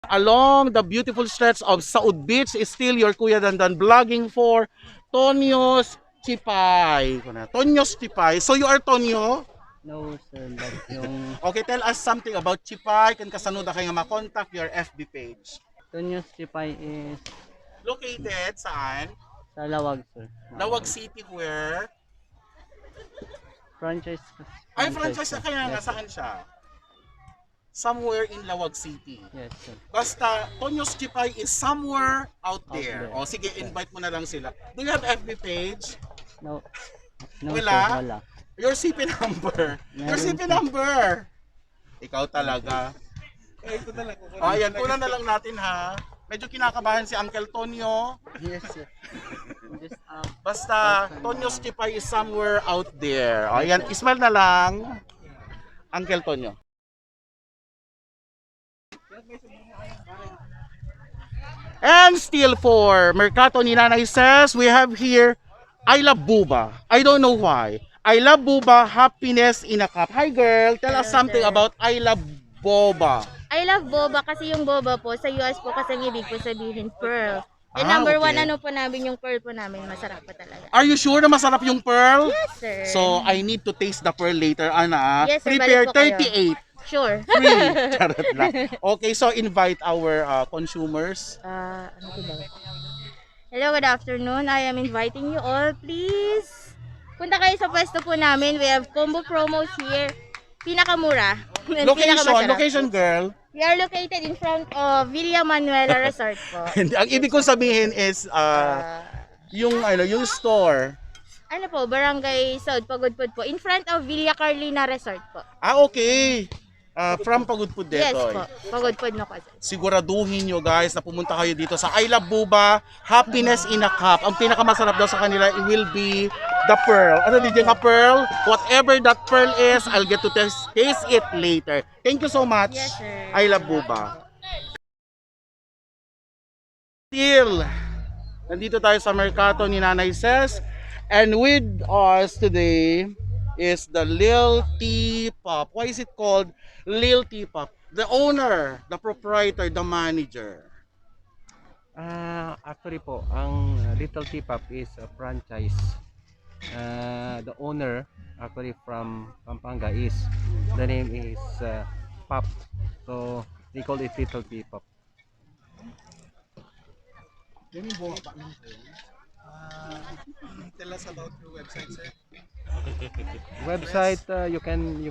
along the beautiful stretch of Saud Beach is still your Kuya Dandan vlogging for Tonyo's Chipay. Tonyo's Chipay. So you are Tonyo? No, sir. Like yung Okay, tell us something about Chipay. Kan kasanuda kayo nga makontak your FB page. Tonyo Stipay is Located saan? sa Lawag, sir. Lawag City where? Franchise. Ay, franchise na sir. kaya nga Yes, saan siya? Somewhere in Lawag City. yes, sir. Basta, Tonyo's Chipay is somewhere out Out there. there. O sige, invite mo na lang sila. Do you have FB page? No. No, Wala? sir. Wala. Your CP number. Your Meron, CP sir. number. Ikaw talaga. Ayan, kunan na lang natin ha. Medyo kinakabahan si Uncle Tonyo. Yes, sir. Just Basta, Tonyo's Chipay is somewhere out there. Ayan, ismail na lang. Uncle Tonyo. And still for Mercato ni Nanay says, we have here I Love Buba. I don't know why. I Love Buba, happiness in a cup. Hi girl, tell us Hello, something sir. about I Love Boba. I love boba kasi yung boba po sa US po kasi ang ibig po sabihin pearl. And Ah, number okay. one ano po namin yung pearl po namin masarap po talaga. Are you sure na masarap yung pearl? Yes sir. So, I need to taste the pearl later, Ana. Yes, sir. Prepare Balik po kayo. 38. Sure. Free. Charot lang. Okay, so invite our consumers. Ano po ba? Hello, good afternoon. I am inviting you all, please. Punta kayo sa pwesto po namin. We have combo promos here. Pinakamura. and pinakamasarap. Location girl. We are located in front of Villa Manuela Resort po. Ang ibig kong sabihin is yung store. Ano po, Barangay South, Pagudpud po. In front of Villa Carlina Resort po. Okay. From Pagudpud Yes dito. po, Pagudpud no kasi. Siguraduhin nyo guys na pumunta kayo dito sa I Love Buba, Happiness in a Cup. Ang pinakamasarap daw sa kanila it will be the pearl. Ano din yung pearl? Whatever that pearl is, I'll get to taste it later. Thank you so much. Yes, sir. I Love Buba. Still, nandito tayo sa Mercato ni Nanay Ses. And with us today is the Lil T Pop. Why is it called Lil T Pop? The owner, the proprietor, the manager. Actually po, ang Little T-Pop is a franchise. The owner actually from Pampanga is the name is Pop. So they call it Little T-Pop. Tell us about your website, sir. Website you can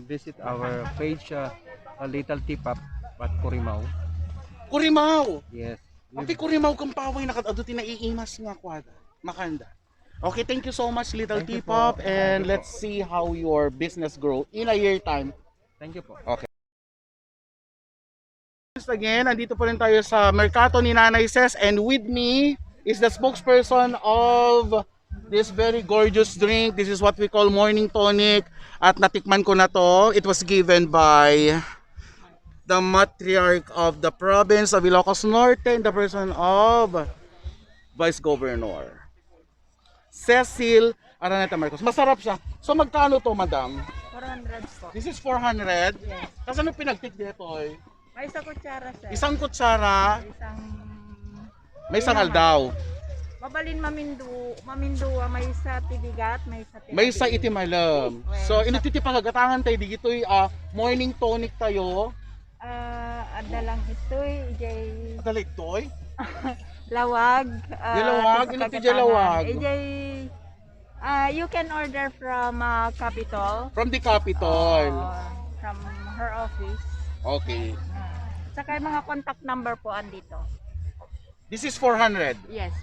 visit our page Little T-Pop at Corimao. Kurimaw! Yes. Api Kurimaw kang paway nakadaduti na iimas nga kwada. Makanda. Okay, thank you so much Little Thank you T-Pop po. and Thank you let's see how your business grow in a year time. Thank you po. Okay. Once again, nandito po rin tayo sa Mercato ni Nanay Ses and with me is the spokesperson of this very gorgeous drink. This is what we call morning tonic at natikman ko na to. It was given by the matriarch of the province of Ilocos Norte in the person of Vice Governor Cecil Araneta Marcos. Masarap siya. So magkano to, madam? 400 po. This is 400. Yes. Kasi ano pinagtik dito eh? May isa kutsara sir. Isang kutsara, Isang may sangal daw. mabalin mamindua, may sa tibigat, may sa tibigat. May sa itimalam. So inutiti pagagatangan tayo digitoy morning tonic tayo. Adalang ito'y ijay Dalik toy. lawag. Lawag, inuti jay lawag. Ijay you can order from Capitol. From the Capitol. From her office. Okay. Saka yung mga contact number po andito. This is 400. Yes.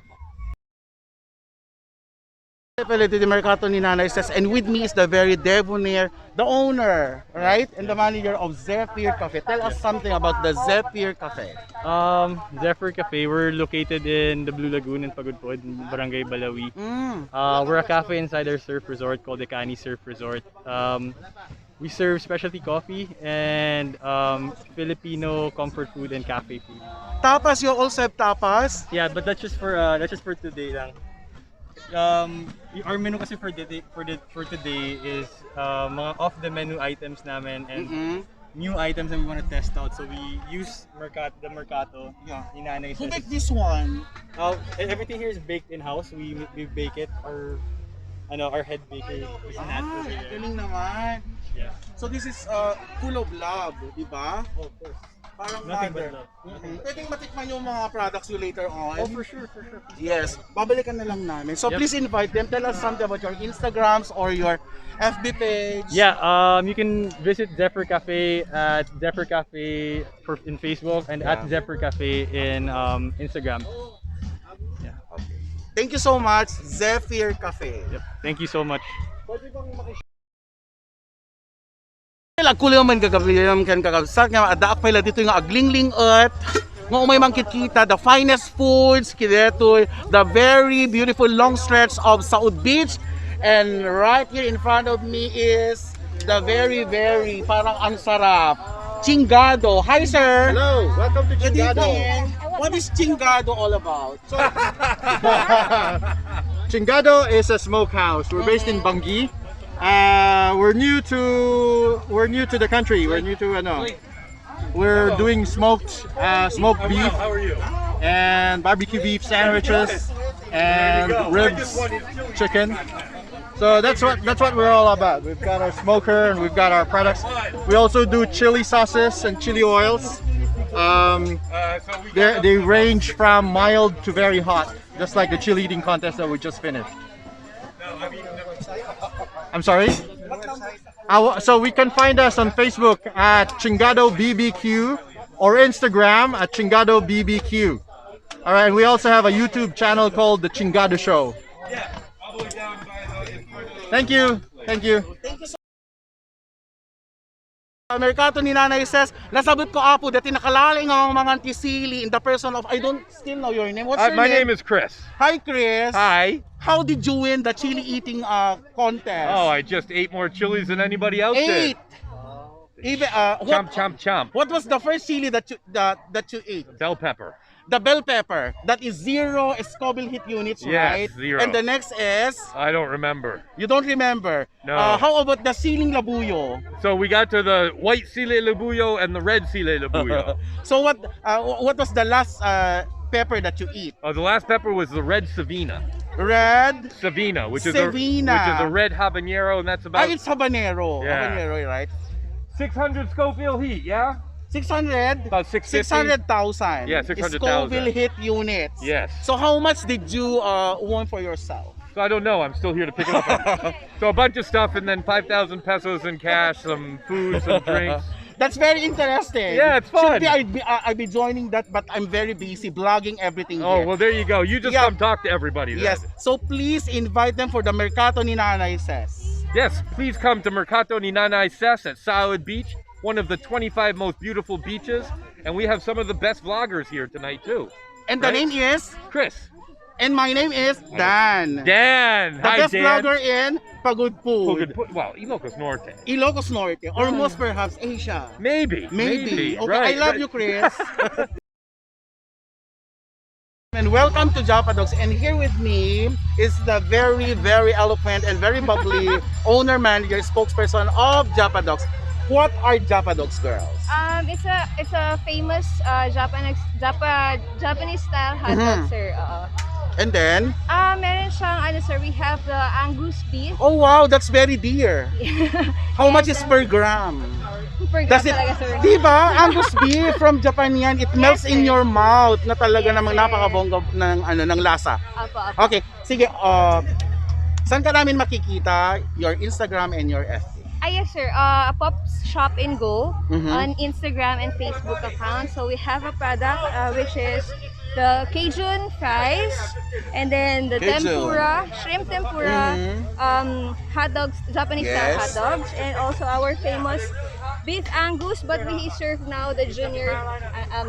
Palete de Mercato ni Nanay Ses and with me is the very debonair, the owner, right? And the manager of Zephyr Cafe. Tell us something about the Zephyr Cafe. Zephyr Cafe, we're located in the Blue Lagoon in Pagudpud, Barangay Balawi. Mm. We're a cafe inside our surf resort called the Cani Surf Resort. We serve specialty coffee and Filipino comfort food and cafe food. Tapas, you also have tapas? Yeah, but that's just for today lang. Our menu kasi for today is mga off the menu items namin and Mm-mm. new items that we want to test out. So we use the Mercato. Yeah. Ni Nanay Who says make this one? everything here is baked in house. We bake it. Our head baker is natural. Galing naman. Yeah. So this is full of love, di ba? Oh, of course. Parang Nothing mother. but love. Pwedeng matikman yung mga products you later on. Oh, for sure. Yes, babalikan na lang namin. So Yep. please invite them. Tell us something about your Instagrams or your FB page. Yeah, you can visit Zephyr Cafe at Zephyr Cafe in Facebook and at Zephyr Cafe in Instagram. Yeah. Thank you so much, Zephyr Cafe. Yep. Thank you so much. Kulo man kagabiyam kan kagabsat nga adaak pala dito yung aglingling at nga umay man kita the finest foods kideto the very beautiful long stretch of Saud Beach, and right here in front of me is the very parang ang sarap Chingado. Hi sir. Hello, welcome to Good Chingado. evening. What is Chingado all about? Chingado is a smokehouse. We're based in Bangi. We're new to the country. We're doing smoked beef and barbecue beef sandwiches and ribs, chicken. So that's what we're all about. We've got our smoker and we've got our products. We also do chili sauces and chili oils. They range from mild to very hot, just like the chili eating contest that we just finished. I'm sorry? So we can find us on Facebook at Chingado BBQ or Instagram at Chingado BBQ. All right, we also have a YouTube channel called The Chingado Show. Thank you. Mercato ni Nanay says, nasabot ko apo dati nakalaling ang mga tisili in the person of, I don't still know your name. What's your My name is Chris. Hi Chris. Hi. How did you win the chili eating contest? Oh, I just ate more chilies than anybody else did. 8. Even Chomp, chomp, chomp. what was the first chili that you ate? Bell pepper. The bell pepper. That is 0 Scoville hit units, Yes, right? 0. And the next is I don't remember. you don't remember. No. How about the siling labuyo? So we got to the white sile labuyo and the red sile labuyo. So what was the last pepper that you eat? The last pepper was the red Savina. Red. Savina, which is Savina. a red habanero, and that's about It's habanero. Yeah. Habanero, right? 600 Scoville heat. Yeah. 600. About 650. 600,000. Yeah, 600,000. Scoville hit units. Yes. So how much did you won for yourself? So I don't know. I'm still here to pick it up. So a bunch of stuff, and then 5,000 pesos in cash, some food, some drinks. That's very interesting. Yeah, it's fun. Should be I'd be joining that, but I'm very busy blogging everything Oh, here. well, there you go. You just Yeah. come talk to everybody then. Yes. So please invite them for the Mercato ni Nanay says. Yes, please come to Mercato ni Nanay Ses at Saud Beach, one of the 25 most beautiful beaches. And we have some of the best vloggers here tonight, too. And the Right. name is, Chris. and my name is Dan. Dan. The Hi, best Dan. vlogger in Pagod Oh, Food. good. Well, Ilocos Norte. Ilocos Norte, or most perhaps Asia. Maybe. Maybe. Okay, Right, I love right. you, Chris. And welcome to Japadogs. And here with me is the very eloquent and very bubbly owner, manager, spokesperson of Japadogs. What are Japadogs, girls? It's a famous Japanese style hot Mhm. dog, sir. And then, Meron siyang sir, we have the Angus beef. oh wow, that's very dear. How much is per gram? Per gram Does it, talaga, sir. diba, Angus beef from Japan yan, it melts in sir. your mouth na talaga Yes, namang sir. napakabongga ng lasa. Apo. Okay, sige, saan ka namin makikita your Instagram and your FB? Yes, sir. Pop's Shop and Go Mhm. on Instagram and Facebook account. So we have a product which is the Cajun fries, and then the Cajun. tempura, shrimp tempura, Mhm. hot dogs, Japanese style hot Yes. dogs, and also our famous beef Angus, but we serve now the junior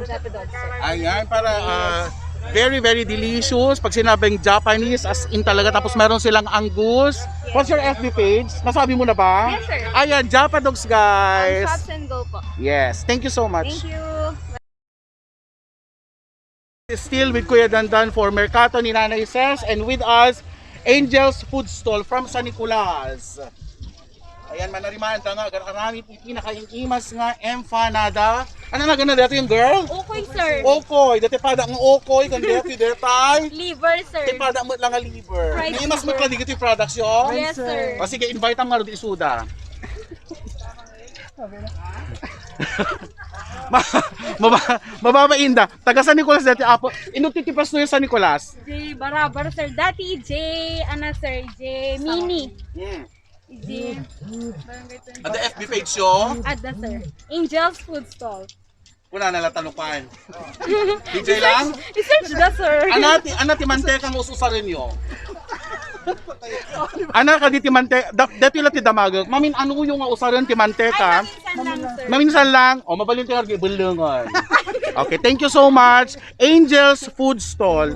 Japadogs, sir. Ayan, para very delicious. Pag sinabing Japanese, as in talaga, tapos meron silang Angus. What's your FB page? Nasabi mo na ba? Yes, sir. Ayan, Japadogs, guys. Shops and Go po. Yes, thank you so much. Thank you. Still with Kuya Dandan for Mercato ni Nanay Ses, and with us, Angel's Food Stall from San Nicolas. Ayan, manarimanda nga, garami pinaka-imas nga empanada. Ano na ganda dito yung girl? Okay, sir. Okoy, dati pada ang okoy, kan dati detay. Liver, sir. Dati pada mo lang ang liver. Fried May mas liver. magkaligit yung products yun? Yes, sir. O sige, invite ang nga rin isuda. Mababainda. Taga San Nicolas dati apo. Inutitipas no yung San Nicolas. J Barabar sir. Dati J, sir, J Mini. J, Ada FB page yo. Ada sir. Angel's Food Stall. Kuna na latanukan. DJ lang. I-search da sir. Anati mantekang ususa rin yo. Ana ka di timante, dati la ti damag. Mamin ano yung nga usaran ti manteka? Minsan lang sir. Maminsan lang. O mabalin ti argi bulungan. Okay, thank you so much. Angel's Food Stall.